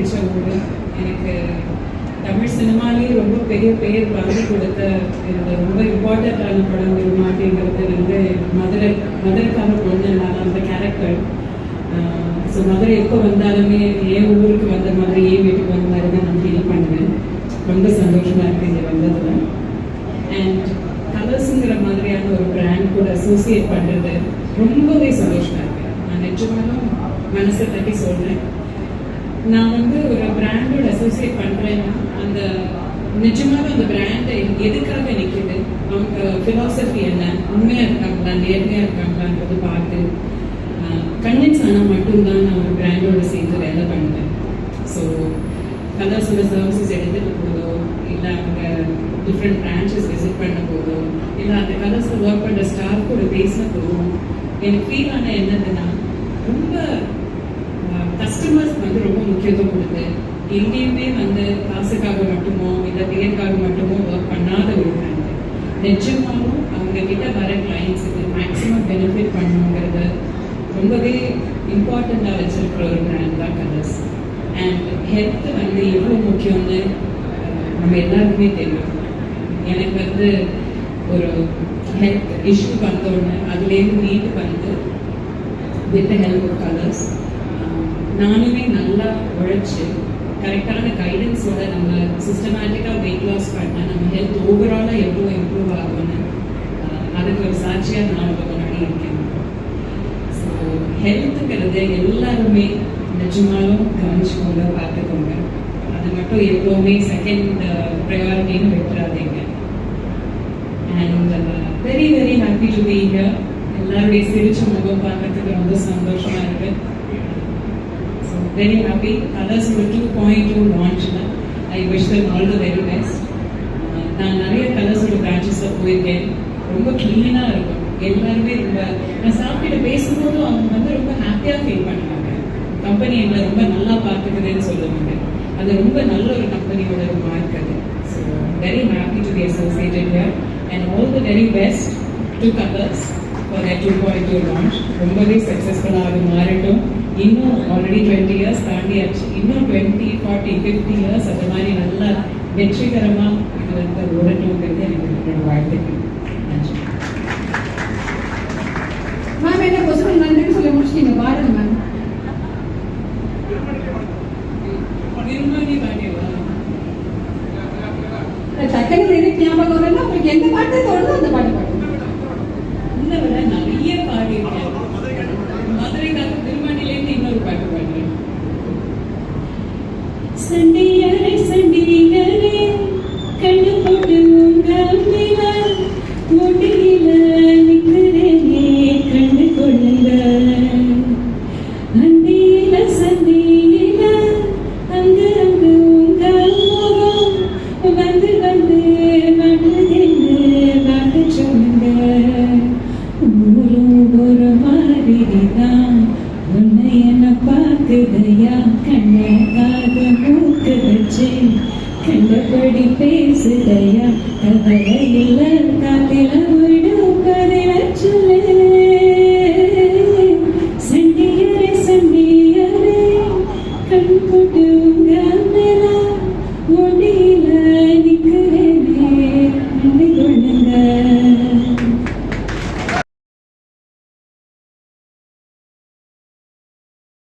பிடிச்ச ஊர். எனக்கு தமிழ் சினிமாலேயே ரொம்ப பெரிய பேர் வாங்கி கொடுத்த இந்த ரொம்ப இம்பார்ட்டண்ட்டான படம் விரும்மாட்டிங்கிறது வந்து மதுரைக்கான பொண்ணு நான் அந்த கேரக்டர். ஸோ மதுரை எப்போ வந்தாலுமே என் ஊருக்கு வந்த மாதிரி என் வீட்டுக்கு வந்த மாதிரி தான் நான் ஃபீல் பண்ணுவேன். ரொம்ப சந்தோஷமாக இருக்குது இங்கே வந்ததில். அண்ட் கலர்ஸுங்கிற மாதிரியான ஒரு பிராண்ட் கூட அசோசியேட் பண்ணுறது ரொம்பவே சந்தோஷமாக இருக்குது. நான் நிஜமாலும் மனசை தட்டி சொல்கிறேன். நான் வந்து ஒரு பிராண்டோட அசோசியேட் பண்ணுறேன்னா அந்த நிஜமாலும் அந்த பிராண்டை எதுக்காக நிற்கிது, அவங்க ஃபிலாசபி என்ன, உண்மையாக இருக்காங்களா நேர்மையாக இருக்காங்களான்றது பார்த்து கன்வின்ஸ் ஆனால் மட்டும்தான் நான் ஒரு பிராண்டோட சேர்ந்து வேலை பண்ணுவேன். ஸோ கலர்ஸோட சர்வீசஸ் எடுத்துகிட்டு போதோ, இல்லை அவங்க டிஃப்ரெண்ட் பிரான்ச்சஸ் விசிட் பண்ண போதோ, இல்லை அந்த கலர்ஸில் ஒர்க் பண்ணுற ஸ்டாஃப் கூட பேசின போதோ எனக்கு ஃபீல் ஆன என்னதுன்னா, ரொம்ப கஸ்டமர்ஸ் வந்து ரொம்ப முக்கியத்துவம் கொடுத்து எங்கேயுமே வந்து காசுக்காக மட்டுமோ இல்லை பேருக்காக மட்டுமோ ஒர்க் பண்ணாத ஒரு பிராண்ட். நிச்சயமாகவும் அவங்க கிட்ட வர கிளைண்ட்ஸுக்கு மேக்ஸிமம் பெனிஃபிட் பண்ணணுங்கிறது ரொம்பவே இம்பார்ட்டண்ட்டாக வச்சிருக்கிற ஒரு பிராண்ட் தான் கலர்ஸ். அண்ட் ஹெல்த் வந்து எவ்வளோ முக்கியம்னு நம்ம எல்லாருக்குமே தெரியும். எனக்கு வந்து ஒரு ஹெல்த் இஷ்யூ வந்தோடனே அதுலேருந்து மீட்டு வந்து வித் ஹெல்ப் ஆஃப் கலர்ஸ் நானுமே நல்லா உழைச்சி கரெக்டான கைடன்ஸோட நம்ம சிஸ்டமேட்டிக்காக வெயிட் லாஸ் பண்ணால் நம்ம ஹெல்த் ஓவராலாக எவ்வளோ இம்ப்ரூவ் ஆகும்னு அதுக்கு ஒரு சாட்சியாக நான் முன்னாடி இருக்கேன். ஸோ ஹெல்த்துங்கிறது எல்லாருமே நிஜமாலும் கவனிச்சுக்கோங்க, பார்த்துக்கோங்க. அது மட்டும் எப்போவுமே செகண்ட் ப்ரையாரிட்டின்னு விட்டுறாதீங்க. And very very happy to be here. எல்லாருடைய சிரிச்ச முகம் பார்க்கறதுக்கு ரொம்ப சந்தோஷமாக இருக்குது. Very happy. Colors were 2.2 launchல. I wish them all the very best. நான் நிறைய கலர்ஸோட பிரான்ச்சஸில் போயிருக்கேன். ரொம்ப க்ளீனாக இருக்கும். எல்லாருமே ரொம்ப நான் சாப்பிட்டு பேசும்போது அவங்க வந்து ரொம்ப ஹாப்பியாக ஃபீல் பண்ணுவாங்க. கம்பெனி எங்களை ரொம்ப நல்லா பார்த்துக்குதுன்னு சொல்லுவாங்க. அது ரொம்ப நல்ல ஒரு கம்பெனியோட ஒரு மார்க் அது. So very happy to be associated here and all the very best to colours for their 2.2 launch. ரொம்பவே சக்ஸஸ்ஃபுல்லாக மாறட்டும். இன்னும் ஆல்ரெடி 20 இயர்ஸ் தாண்டியாச்சு. இன்னும் 20, 40, 50 இயர்ஸ் அந்த மாதிரி நல்லா வெற்றிகரமாக இது வந்து ஓடட்டும்ங்கிறது எனக்கு என்னோட வாழ்த்துக்கள். நன்றி மேம். என்ன கொஸ்டின் நன்றின்னு சொல்லி முடிச்சிட்டீங்க. பாருங்க மேம். நிர்மணி பாடியவா டக்குனு லிரிக் ஞாபகம் வரல. உங்களுக்கு எந்த பாட்டு தோணுதோ அந்த பாட்டு பாடுங்க. இந்த விட நிறைய பாடியிருக்கேன். மதுரைக்காக திருமணிலேருந்து இன்னொரு பாட்டு பாடுறேன். சண்டியரை சண்டியரே கண்ணு போட்டு உங்க முடியில நிக்கிறேனே கண்ணு கொள்ளுங்க. அந்தியில சந்தியில அங்கு அங்கு உங்க முகம் வந்து வந்து மனதில் வாக்கு சொல்லுங்க. ஒரு மாதிரிதான் உன்னை என்ன பார்க்குதையா, கண்ணாக மூக்கு வச்சு கண்டபடி பேசுதையா, கவலை இல்ல காத்தில